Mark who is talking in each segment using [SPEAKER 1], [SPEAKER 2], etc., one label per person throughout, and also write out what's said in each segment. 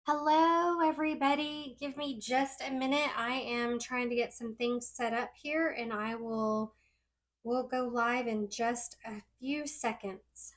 [SPEAKER 1] Hello, everybody. Give me just a minute. I am trying to get some things set up here and we'll go live in just a few seconds.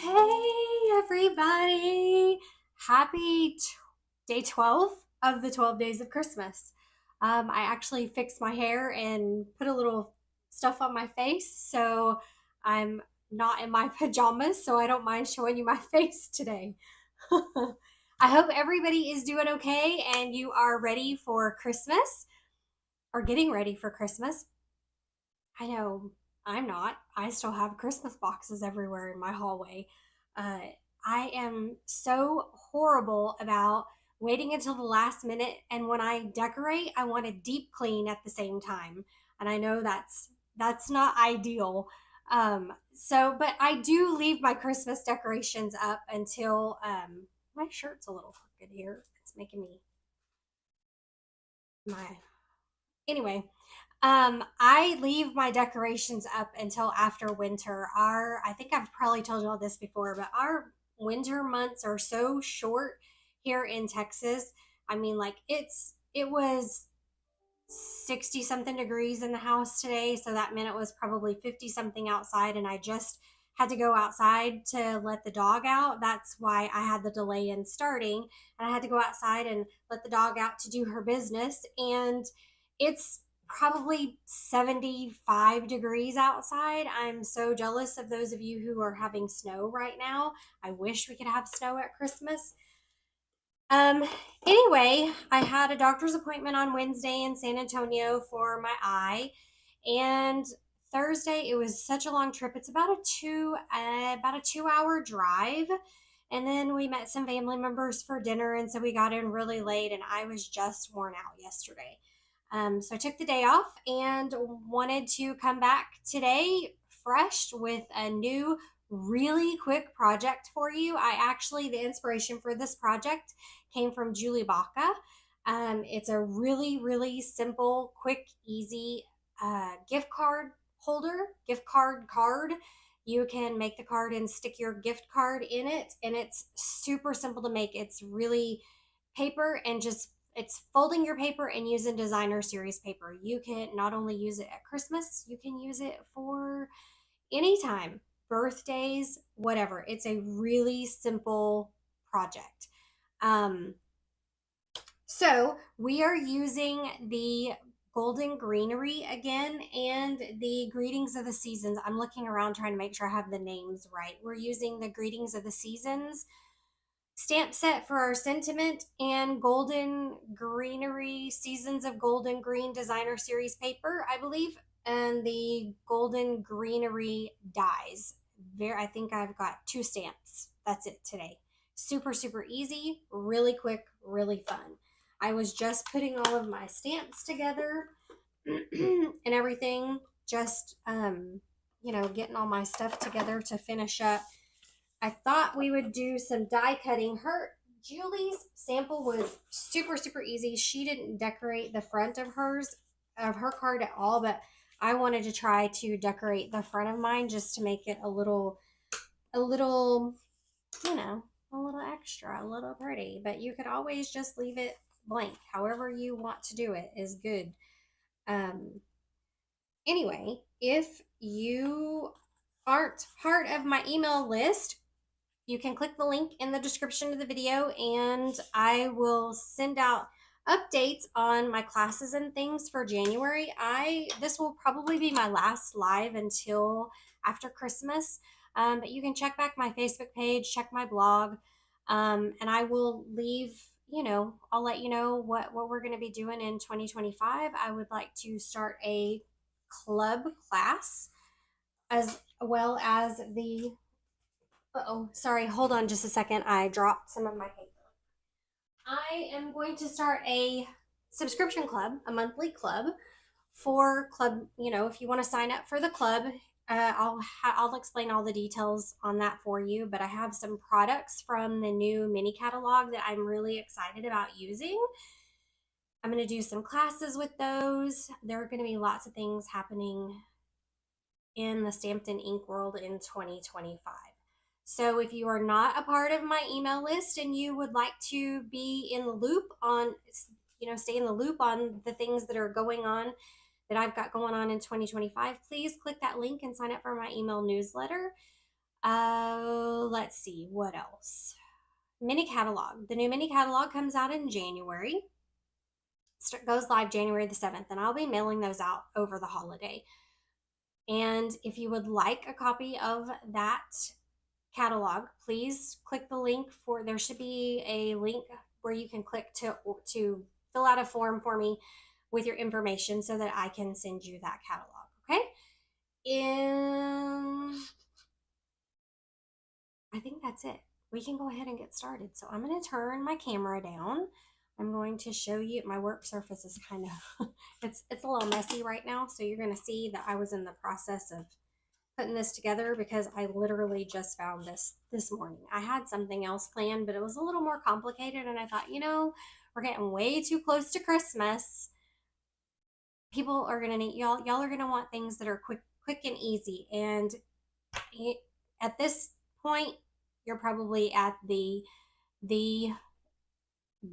[SPEAKER 1] Hey, everybody. Happy day 12 of the 12 days of Christmas. I actually fixed my hair and put a little stuff on my face, so I'm not in my pajamas, so I don't mind showing you my face today. I hope everybody is doing okay and you are ready for Christmas or getting ready for Christmas. I know I'm not. I still have Christmas boxes everywhere in my hallway. Uh, I am so horrible about waiting until the last minute, and when I decorate, I want to deep clean at the same time. And I know that's not ideal. But I do leave my Christmas decorations up until my shirt's a little crooked here. It's making me my anyway. I leave my decorations up until after winter. I think I've probably told you all this before, but our winter months are so short here in Texas. I mean, like it was 60 something degrees in the house today, so that meant it was probably 50 something outside, and I just had to go outside to let the dog out. That's why I had the delay in starting, and I had to go outside and let the dog out to do her business. And it's probably 75 degrees outside. I'm so jealous of those of you who are having snow right now. I wish we could have snow at Christmas. Um, anyway, I had a doctor's appointment on Wednesday in San Antonio for my eye, and Thursday it was such a long trip. It's about a 2 hour drive, and then we met some family members for dinner, and so we got in really late, and I was just worn out yesterday. So I took the day off and wanted to come back today fresh with a new really quick project for you. The inspiration for this project came from Julie Baca. It's a really, really simple, quick, easy gift card holder, gift card. You can make the card and stick your gift card in it, and it's super simple to make. It's really paper and just it's folding your paper and using designer series paper. You can not only use it at Christmas, you can use it for anytime, birthdays, whatever. It's a really simple project. Um, so we are using the Golden Greenery again and the Greetings of the Seasons. I'm looking around trying to make sure I have the names right. We're using the Greetings of the Seasons stamp set for our sentiment and Golden Greenery Seasons of Golden Green Designer Series paper, I believe, and the Golden Greenery dies. I think I've got two stamps. That's it today. Super, super easy, really quick, really fun. I was just putting all of my stamps together and everything, just, getting all my stuff together to finish up. I thought we would do some die cutting. Julie's sample was super, super easy. She didn't decorate the front of her card at all, but I wanted to try to decorate the front of mine just to make it a little, you know, a little extra, a little pretty. But you could always just leave it blank. However you want to do it is good. Um, anyway, if you aren't part of my email list, you can click the link in the description of the video and I will send out updates on my classes and things for January. This will probably be my last live until after Christmas. But you can check back my Facebook page, check my blog, and I will I'll let you know what we're going to be doing in 2025. I would like to start a club class as well as the, uh-oh, sorry, hold on just a second. I dropped some of my paper. I am going to start a subscription club, a monthly club for club. You know, if you want to sign up for the club, I'll explain all the details on that for you. But I have some products from the new mini catalog that I'm really excited about using. I'm going to do some classes with those. There are going to be lots of things happening in the Stampin' Ink world in 2025. So if you are not a part of my email list and you would like to be in the loop on, stay in the loop on the things that are going on that I've got going on in 2025, please click that link and sign up for my email newsletter. Let's see, what else? Mini catalog. The new mini catalog comes out in January. Goes live January the 7th, and I'll be mailing those out over the holiday. And if you would like a copy of that catalog, please click the link for, there should be a link where you can click to fill out a form for me with your information so that I can send you that catalog. Okay. And I think that's it. We can go ahead and get started. So I'm going to turn my camera down. I'm going to show you, my work surface is kind of, it's a little messy right now. So you're going to see that I was in the process of putting this together because I literally just found this morning. I had something else planned, but it was a little more complicated. And I thought, we're getting way too close to Christmas. People are going to need, y'all are going to want things that are quick and easy. And at this point, you're probably at the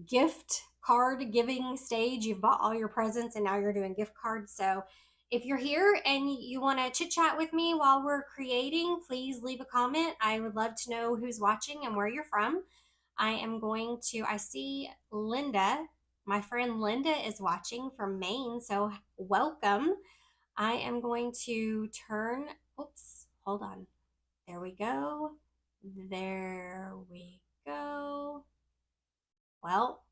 [SPEAKER 1] gift card giving stage. You've bought all your presents and now you're doing gift cards. So if you're here and you want to chit chat with me while we're creating, please leave a comment. I would love to know who's watching and where you're from. I see Linda, my friend Linda is watching from Maine. So welcome. I am going to turn, oops, hold on. There we go. There we go. Well,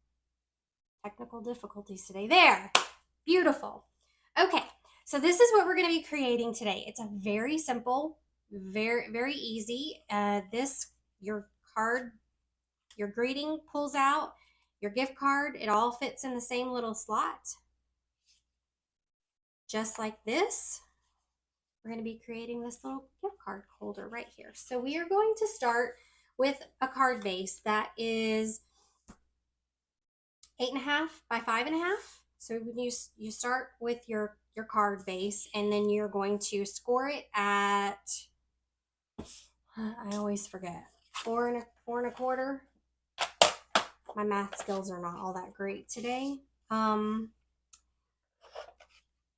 [SPEAKER 1] technical difficulties today. There. Beautiful. Okay. So this is what we're going to be creating today. It's a very simple, very, very easy. Your card, your greeting pulls out, your gift card, it all fits in the same little slot. Just like this. We're going to be creating this little gift card holder right here. So we are going to start with a card base that is 8.5 by 5.5. So you start with your card base, and then you're going to score it at, I always forget, 4.25. My math skills are not all that great today.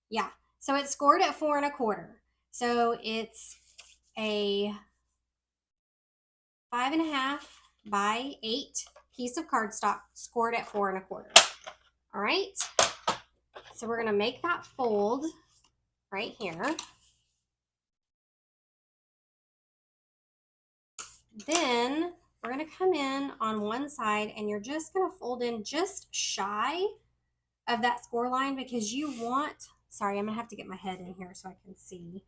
[SPEAKER 1] Yeah, so it's scored at 4.25. So it's a 5.5 by 8 piece of cardstock scored at 4.25. All right. So we're going to make that fold right here. Then we're going to come in on one side and you're just going to fold in just shy of that score line because you want, sorry, I'm going to have to get my head in here so I can see.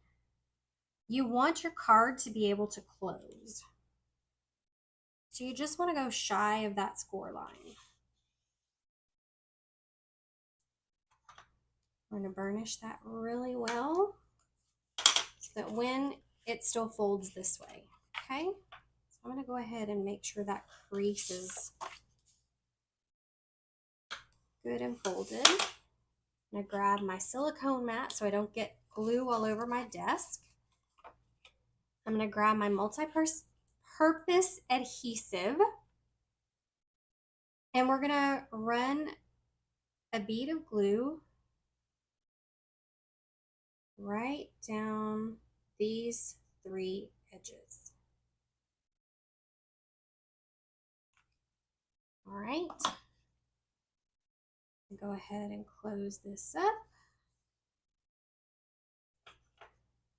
[SPEAKER 1] You want your card to be able to close. So you just want to go shy of that score line. We're going to burnish that really well so that when it still folds this way, okay? So I'm going to go ahead and make sure that crease is good and folded. I'm going to grab my silicone mat so I don't get glue all over my desk. I'm going to grab my multi-purpose adhesive, and we're going to run a bead of glue right down these 3 edges. All right. Go ahead and close this up.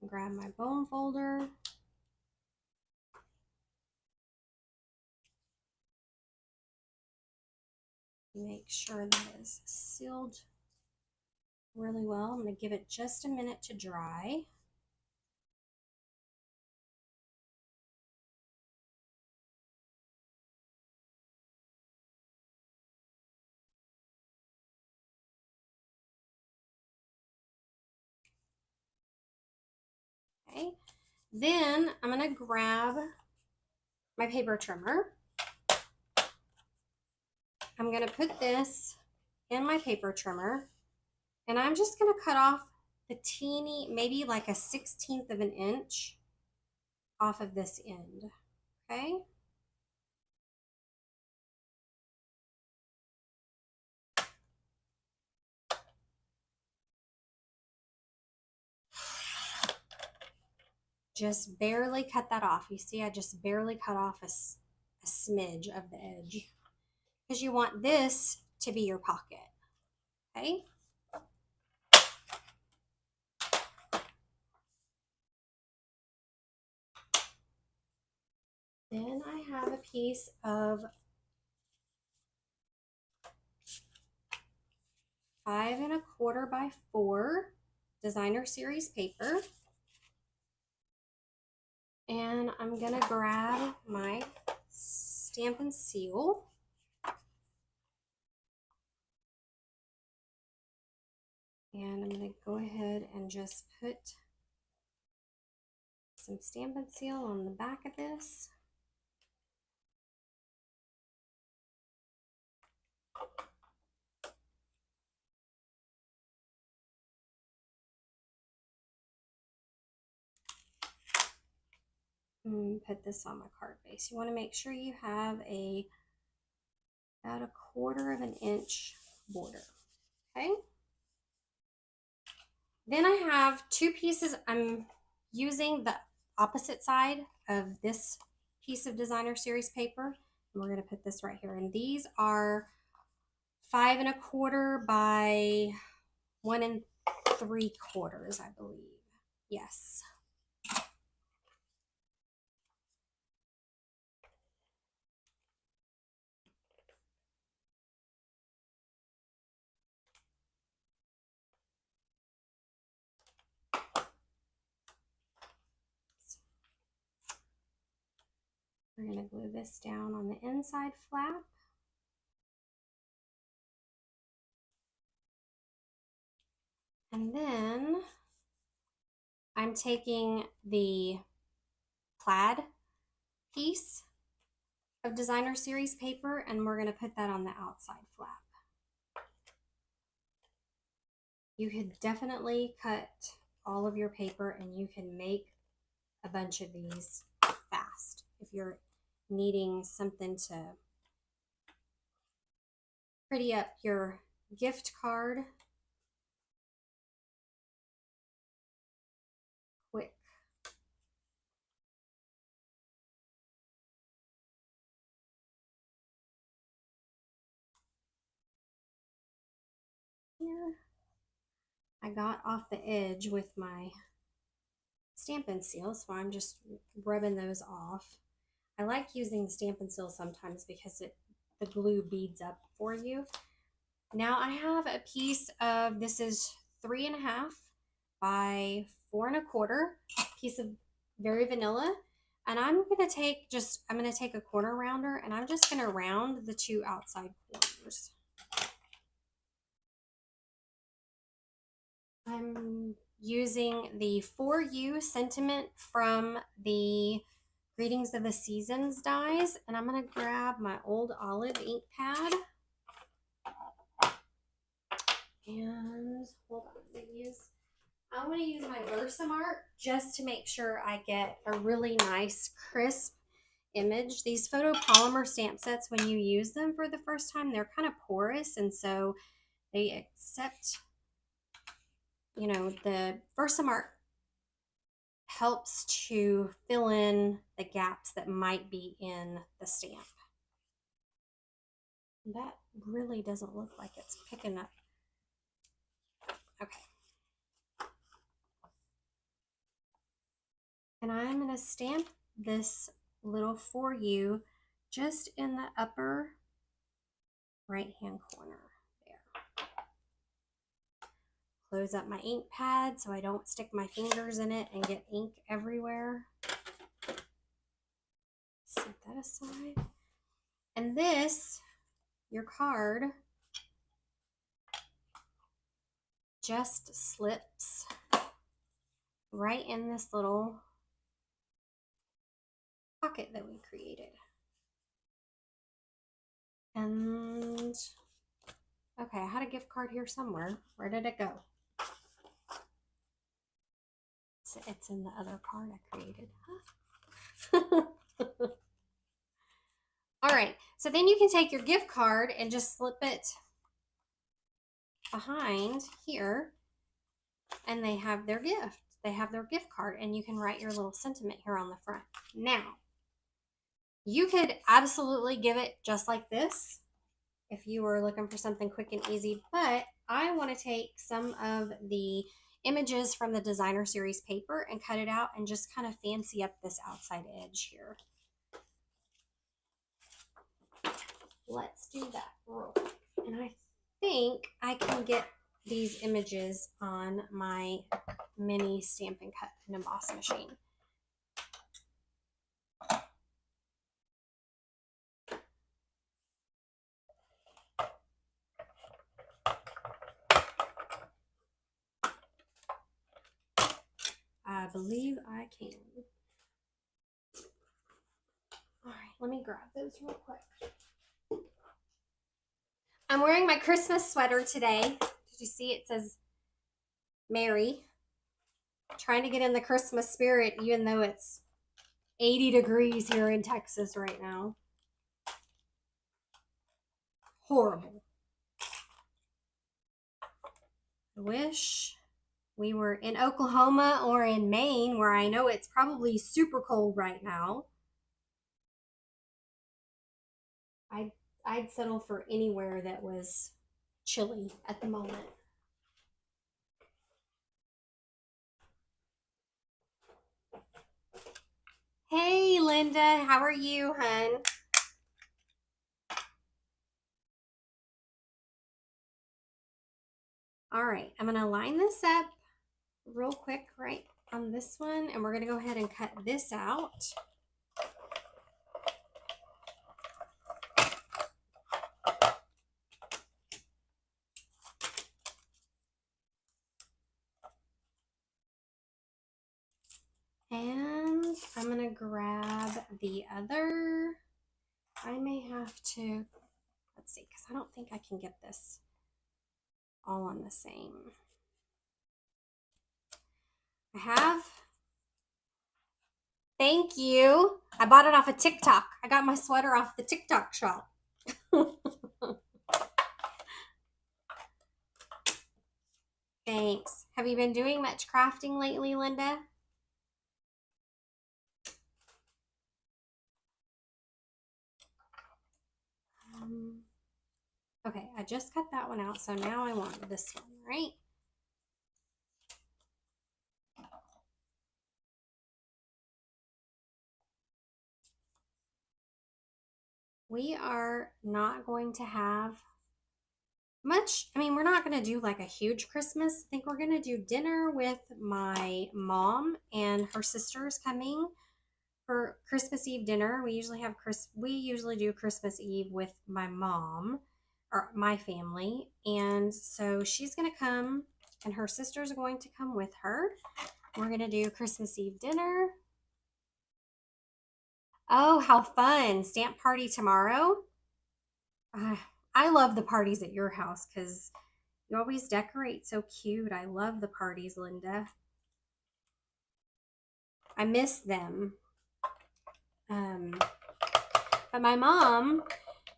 [SPEAKER 1] Grab my bone folder. Make sure that is sealed really well. I'm going to give it just a minute to dry. Then I'm going to grab my paper trimmer. I'm going to put this in my paper trimmer, and I'm just going to cut off the teeny, maybe like a 1/16 of an inch off of this end. Okay. Just barely cut that off. You see, I just barely cut off a smidge of the edge because you want this to be your pocket. Okay. Then I have a piece of 5 1/4 by 4 designer series paper. And I'm gonna grab my Stampin' Seal. And I'm gonna go ahead and just put some Stampin' Seal on the back of this. Put this on my card base. You want to make sure you have about 1/4 of an inch border. Okay. Then I have 2 pieces. I'm using the opposite side of this piece of designer series paper. And we're going to put this right here. And these are 5 1/4 by 1 3/4, I believe. Yes. We're going to glue this down on the inside flap. And then I'm taking the plaid piece of designer series paper and we're going to put that on the outside flap. You could definitely cut all of your paper and you can make a bunch of these fast if you're needing something to pretty up your gift card quick. Here, I got off the edge with my Stampin' Seal, so I'm just rubbing those off. I like using the Stampin' Seal sometimes because the glue beads up for you. Now I have a piece of, this is 3 1/2 by 4 1/4 piece of Very Vanilla. And I'm going to take a corner rounder and I'm just going to round the 2 outside corners. I'm using the For You sentiment from the Greetings of the Seasons dies, and I'm going to grab my old olive ink pad. And hold on, I want to use my Versamark just to make sure I get a really nice, crisp image. These photopolymer stamp sets, when you use them for the first time, they're kind of porous, and so they accept, the Versamark helps to fill in the gaps that might be in the stamp. That really doesn't look like it's picking up. Okay. And I'm going to stamp this little For You just in the upper right hand corner there. Close up my ink pad so I don't stick my fingers in it and get ink everywhere. Set that aside. And this, your card, just slips right in this little pocket that we created. And okay, I had a gift card here somewhere. Where did it go? It's in the other card I created. All right, so then you can take your gift card and just slip it behind here, and they have their gift. They have their gift card, and you can write your little sentiment here on the front. Now, you could absolutely give it just like this if you were looking for something quick and easy, but I want to take some of the images from the designer series paper and cut it out and just kind of fancy up this outside edge here. Let's do that real quick. And I think I can get these images on my mini Stampin' Cut and Emboss machine. I believe I can. All right, let me grab those real quick. I'm wearing my Christmas sweater today. Did you see it says Merry? Trying to get in the Christmas spirit even though it's 80 degrees here in Texas right now. Horrible. I wish we were in Oklahoma or in Maine where I know it's probably super cold right now. I'd settle for anywhere that was chilly at the moment. Hey, Linda, how are you, hun? All right, I'm gonna line this up real quick right on this one, and we're gonna go ahead and cut this out. And I'm gonna grab the other. I may have to, let's see, because I don't think I can get this all on the same. I have. Thank you. I bought it off of TikTok. I got my sweater off the TikTok shop. Thanks. Have you been doing much crafting lately, Linda? Okay, I just cut that one out, so now I want this one, right? We are not going to have much. I mean, we're not going to do like a huge Christmas. I think we're going to do dinner with my mom and her sisters coming for Christmas Eve dinner. We usually do Christmas Eve with my mom or my family. And so she's going to come and her sisters are going to come with her. We're going to do Christmas Eve dinner. Oh, how fun. Stamp party tomorrow. I love the parties at your house because you always decorate so cute. I love the parties, Linda. I miss them. But my mom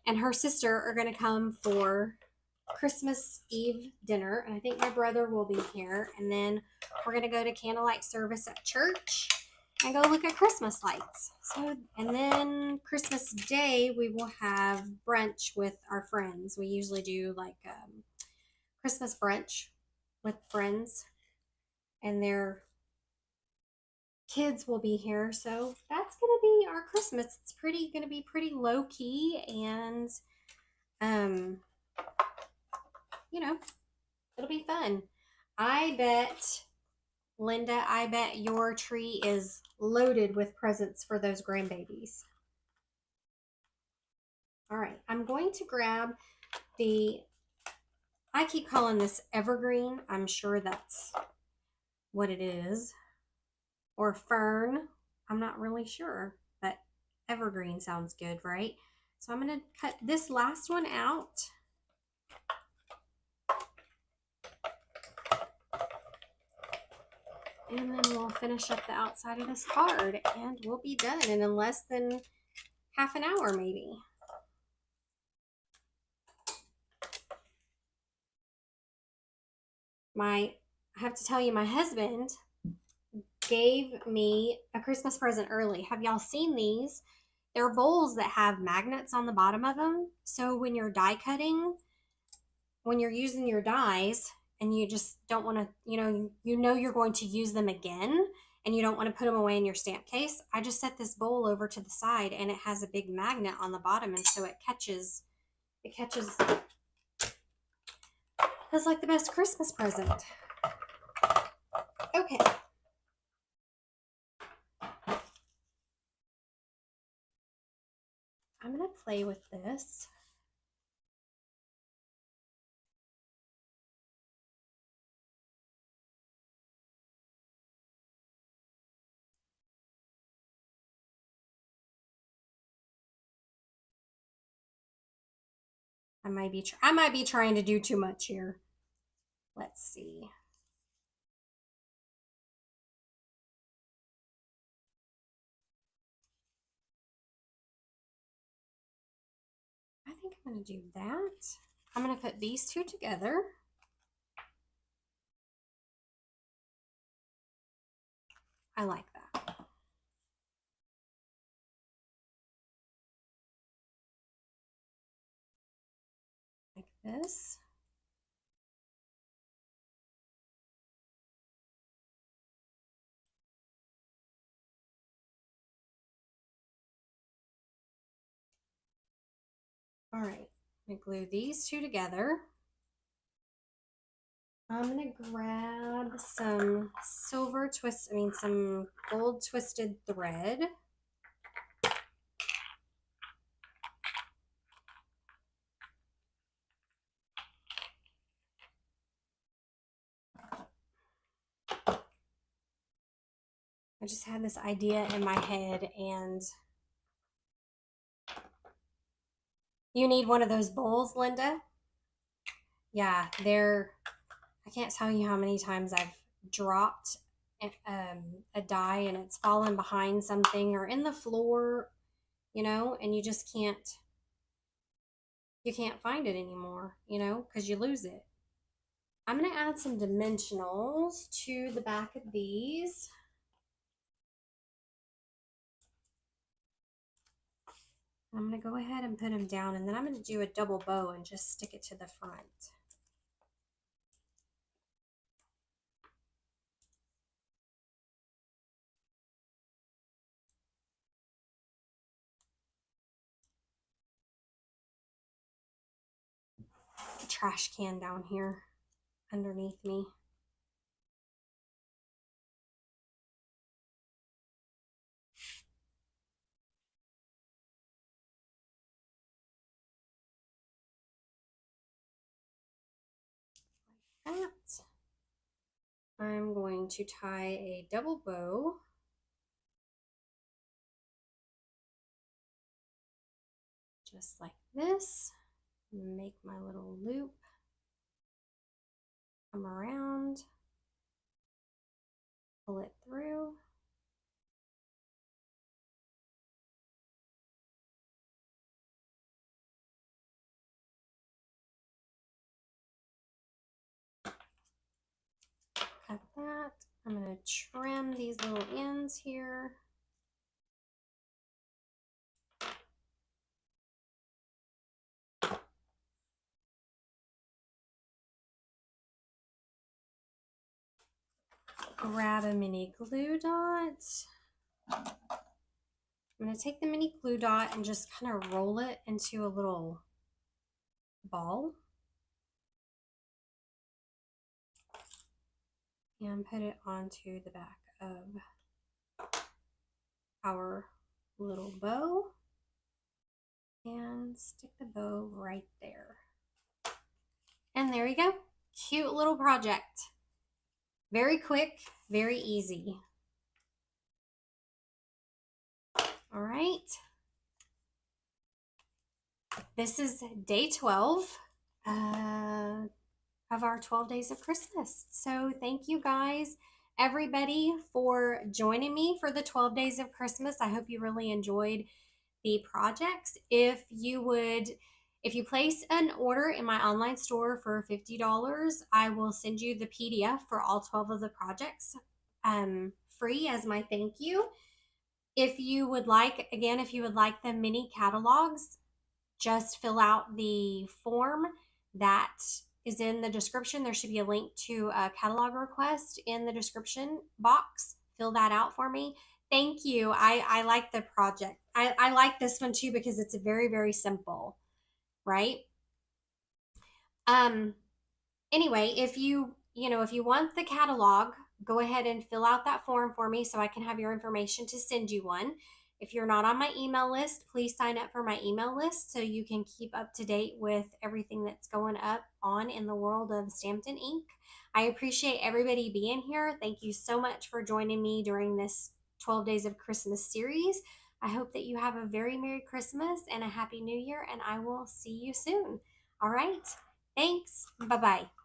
[SPEAKER 1] and her sister are going to come for Christmas Eve dinner. And I think my brother will be here. And then we're going to go to candlelight service at church and go look at Christmas lights. So, and then Christmas Day, we will have brunch with our friends. We usually do like Christmas brunch with friends, and their kids will be here. So that's going to be our Christmas. It's going to be pretty low key, and you know, it'll be fun. I bet, Linda, I bet your tree is loaded with presents for those grandbabies. All right, I'm going to grab I keep calling this evergreen. I'm sure that's what it is. Or fern. I'm not really sure, but evergreen sounds good, right? So I'm going to cut this last one out. And then we'll finish up the outside of this card and we'll be done in less than half an hour maybe. I have to tell you, my husband gave me a Christmas present early. Have y'all seen these? They're bowls that have magnets on the bottom of them. So when you're die cutting, when you're using your dies and you just don't want to, you know you're going to use them again and you don't want to put them away in your stamp case, I just set this bowl over to the side and it has a big magnet on the bottom, and so it catches. It's like the best Christmas present. Okay. I'm going to play with this. I might be trying to do too much here. Let's see. I think I'm going to do that. I'm going to put these two together. I like that. Like this. All right, I'm going to glue these two together. I'm going to grab some some gold twisted thread. I just had this idea in my head, and you need one of those bowls, Linda? Yeah, I can't tell you how many times I've dropped a die and it's fallen behind something or in the floor, and you just can't find it anymore, because you lose it. I'm going to add some dimensionals to the back of these. I'm going to go ahead and put them down, and then I'm going to do a double bow and just stick it to the front. The trash can down here underneath me. Like that. I'm going to tie a double bow just like this. Make my little loop, come around, pull it through. Cut that. I'm going to trim these little ends here. Grab a mini glue dot. I'm going to take the mini glue dot and just kind of roll it into a little ball and put it onto the back of our little bow and stick the bow right there. And there you go. Cute little project. Very quick, very easy. All right. this is day 12 uh, of our 12 days of Christmas. So thank you guys, everybody, for joining me for the 12 days of Christmas. I hope you really enjoyed the projects. If you place an order in my online store for $50, I will send you the PDF for all 12 of the projects free as my thank you. If you would like, again, if you would like the mini catalogs, just fill out the form that is in the description. There should be a link to a catalog request in the description box. Fill that out for me. Thank you. I like the project. I like this one too because it's very, very simple, right? Um, anyway, if you want the catalog, go ahead and fill out that form for me so I can have your information to send you one. If you're not on my email list, please sign up for my email list so you can keep up to date with everything that's going on in the world of Stampin' Ink. I appreciate everybody being here. Thank you so much for joining me during this 12 Days of Christmas series. I hope that you have a very Merry Christmas and a Happy New Year, and I will see you soon. All right. Thanks. Bye bye.